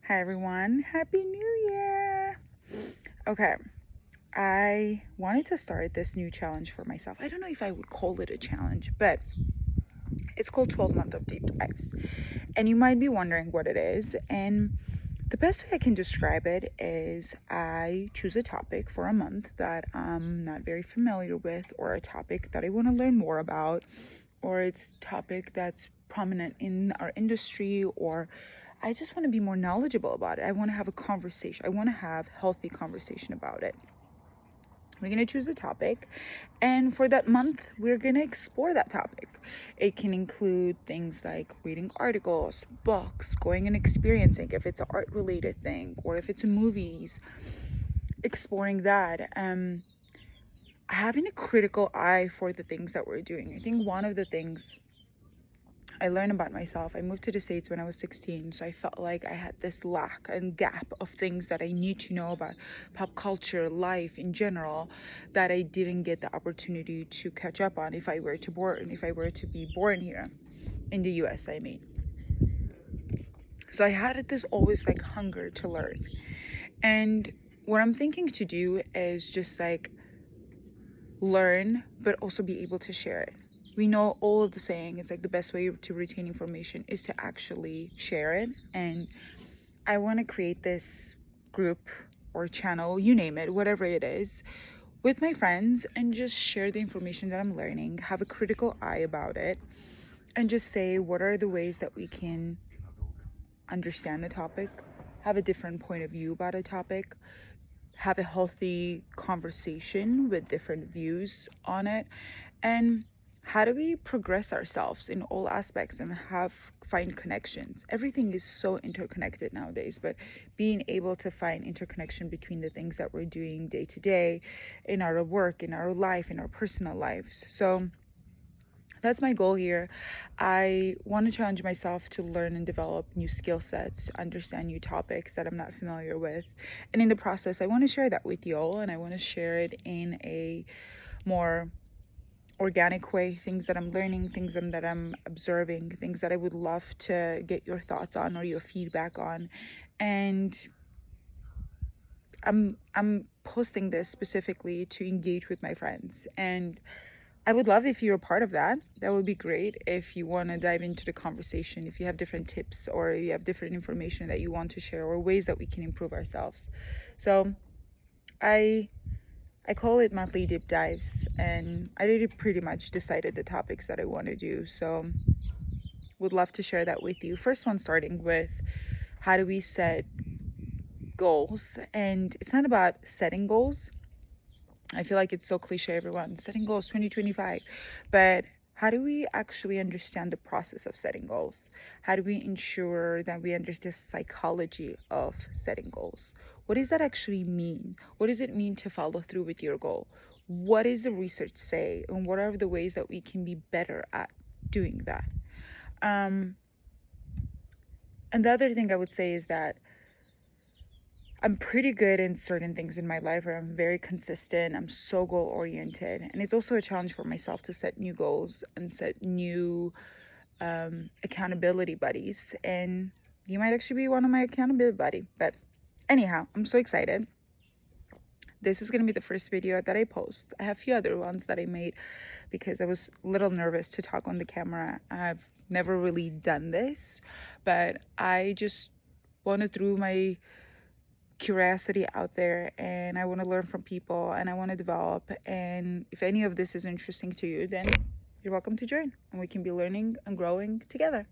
Hi everyone, Happy New Year! Okay, I wanted to start this new challenge for myself. I don't know if I would call it a challenge, but it's called 12 Month of Deep Dives. And you might be wondering what it is. And the best way I can describe it is I choose a topic for a month that I'm not very familiar with, or a topic that I want to learn more about, or it's a topic that's prominent in our industry, or I just want to be more knowledgeable about it. I want to have a conversation. I want to have healthy conversation about it. We're going to choose a topic, and for that month we're going to explore that topic. It can include things like reading articles, books, going and experiencing, if it's an art related thing, or if it's movies, exploring that. Having a critical eye for the things that we're doing. I think one of the things I learned about myself, I moved to the States when I was 16, so I felt like I had this lack and gap of things that I need to know about pop culture, life in general, that I didn't get the opportunity to catch up on if I were to be born here in the US, I mean. So I had this always like hunger to learn. And what I'm thinking to do is just like learn, but also be able to share it. We know all of the saying, it's like the best way to retain information is to actually share it. And I want to create this group or channel, you name it, whatever it is, with my friends, and just share the information that I'm learning, have a critical eye about it, and just say what are the ways that we can understand a topic, have a different point of view about a topic, have a healthy conversation with different views on it, and how do we progress ourselves in all aspects and find connections. Everything is so interconnected nowadays, but being able to find interconnection between the things that we're doing day to day in our work, in our life, in our personal lives. So that's my goal here. I want to challenge myself to learn and develop new skill sets, to understand new topics that I'm not familiar with. And in the process, I want to share that with you all, and I want to share it in a more organic way, things that I'm learning, things that I'm observing, things that I would love to get your thoughts on or your feedback on. And I'm posting this specifically to engage with my friends, and I would love if you're a part of that. That would be great. If you want to dive into the conversation, if you have different tips or you have different information that you want to share, or ways that we can improve ourselves. So I call it monthly deep dives, and I already pretty much decided the topics that I want to do. So would love to share that with you. First one, starting with how do we set goals? And it's not about setting goals. I feel like it's so cliche, everyone setting goals 2025, but how do we actually understand the process of setting goals? How do we ensure that we understand the psychology of setting goals? What does that actually mean? What does it mean to follow through with your goal? What does the research say? And what are the ways that we can be better at doing that? And the other thing I would say is that I'm pretty good in certain things in my life where I'm very consistent. I'm so goal oriented. And it's also a challenge for myself to set new goals and set new accountability buddies. And you might actually be one of my accountability buddy. But anyhow, I'm so excited. This is going to be the first video that I post. I have a few other ones that I made because I was a little nervous to talk on the camera. I've never really done this, but I just wanted through my curiosity out there, and I want to learn from people, and I want to develop. And if any of this is interesting to you, then you're welcome to join, and we can be learning and growing together.